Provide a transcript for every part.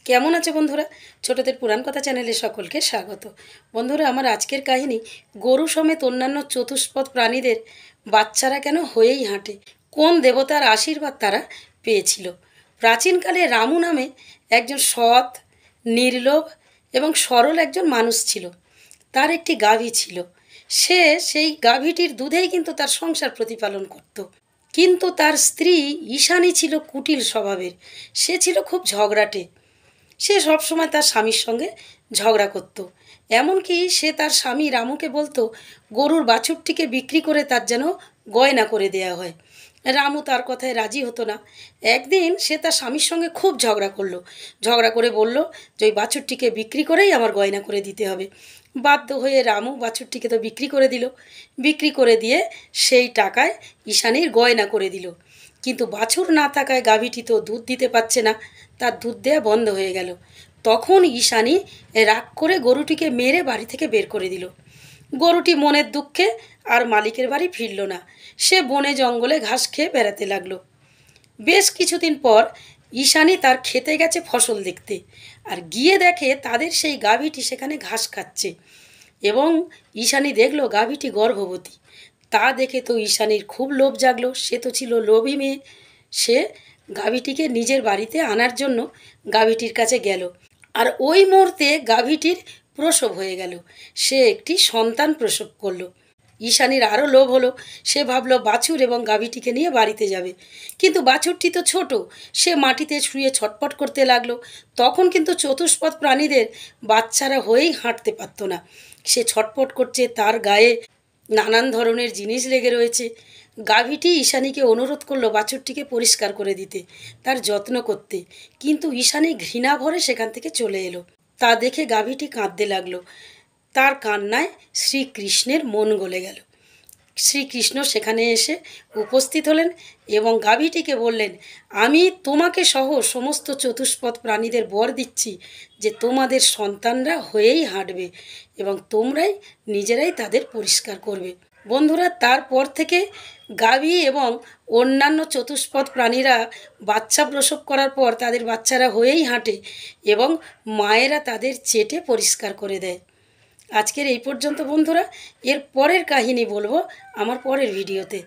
কেমন আছে বন্ধুরা? ছোটদের পুরাণ কথা চ্যানেলে সকলকে স্বাগত। বন্ধুরা, আমার আজকের কাহিনী গরু সমেত অন্যান্য চতুষ্পদ প্রাণীদের বাচ্চারা কেন হয়েই হাঁটে, কোন দেবতার আশীর্বাদ তারা পেয়েছিল। প্রাচীনকালে রামু নামে একজন সৎ, নির্লোভ এবং সরল একজন মানুষ ছিল। তার একটি গাভী ছিল। সে সেই গাভীটির দুধেই কিন্তু তার সংসার প্রতিপালন করত। কিন্তু তার স্ত্রী ঈশানী ছিল কুটিল স্বভাবের। সে ছিল খুব ঝগড়াটে। সে সবসময় তার স্বামীর সঙ্গে ঝগড়া করত। এমনকি সে তার স্বামী রামুকে বলতো গরুর বাছুরটিকে বিক্রি করে তার যেন গয়না করে দেয়া হয়। রামু তার কথায় রাজি হতো না। একদিন সে তার স্বামীর সঙ্গে খুব ঝগড়া করলো। ঝগড়া করে বলল যে ওই বাছুরটিকে বিক্রি করেই আমার গয়না করে দিতে হবে। বাধ্য হয়ে রামু বাছুরটিকে তো বিক্রি করে দিল। বিক্রি করে দিয়ে সেই টাকায় ঈশানীর গয়না করে দিল। কিন্তু বাছুর না থাকায় গাভীটি তো দুধ দিতে পারছে না, তার দুধ দেওয়া বন্ধ হয়ে গেল। তখন ঈশানী রাগ করে গরুটিকে মেরে বাড়ি থেকে বের করে দিল। গরুটি মনের দুঃখে আর মালিকের বাড়ি ফিরল না। সে বনে জঙ্গলে ঘাস খেয়ে বেড়াতে লাগলো। বেশ কিছুদিন পর ঈশানী তার খেতে গেছে ফসল দেখতে, আর গিয়ে দেখে তাদের সেই গাভীটি সেখানে ঘাস খাচ্ছে এবং ঈশানী দেখলো গাভীটি গর্ভবতী। তা দেখে তো ঈশানীর খুব লোভ জাগলো। সে তো ছিল লোভী মেয়ে। সে গাভীটিকে নিজের বাড়িতে আনার জন্য গাভীটির কাছে গেল, আর ওই মুহূর্তে গাভীটির প্রসব হয়ে গেল। সে একটি সন্তান প্রসব করলো। ঈশানীর আরও লোভ হলো। সে ভাবলো বাছুর এবং গাভীটিকে নিয়ে বাড়িতে যাবে, কিন্তু বাছুরটি তো ছোট। সে মাটিতে শুয়ে ছটপট করতে লাগলো। তখন কিন্তু চতুষ্পদ প্রাণীদের বাচ্চারা হয়েই হাঁটতে পারতো না। সে ছটপট করছে, তার গায়ে নানান ধরনের জিনিস লেগে রয়েছে। গাভীটি ঈশানীকে অনুরোধ করলো বাছুরটিকে পরিষ্কার করে দিতে, তার যত্ন করতে। কিন্তু ঈশানী ঘৃণা ভরে সেখান থেকে চলে এলো। তা দেখে গাভীটি কাঁদতে লাগলো। তার কান্নায় শ্রীকৃষ্ণের মন গলে গেল। শ্রীকৃষ্ণ সেখানে এসে উপস্থিত হলেন এবং গাভীটিকে বললেন, আমি তোমাকে সহ সমস্ত চতুষ্পদ প্রাণীদের বর দিচ্ছি যে তোমাদের সন্তানরা হয়েই হাঁটবে এবং তোমরাই নিজেরাই তাদের পরিষ্কার করবে। বন্ধুরা, তারপর থেকে গাভী এবং অন্যান্য চতুষ্পদ প্রাণীরা বাচ্চা প্রসব করার পর তাদের বাচ্চারা হয়েই হাঁটে এবং মায়েরা তাদের চেটে পরিষ্কার করে দেয়। আজকের এই পর্যন্ত বন্ধুরা। এর পরের কাহিনী বলবো আমার পরের ভিডিওতে।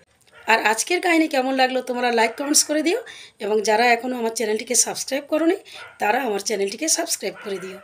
আর আজকের কাহিনী কেমন লাগলো তোমরা লাইক কমেন্টস করে দিও, এবং যারা এখনও আমার চ্যানেলটিকে সাবস্ক্রাইব করোনি তারা আমার চ্যানেলটিকে সাবস্ক্রাইব করে দিও।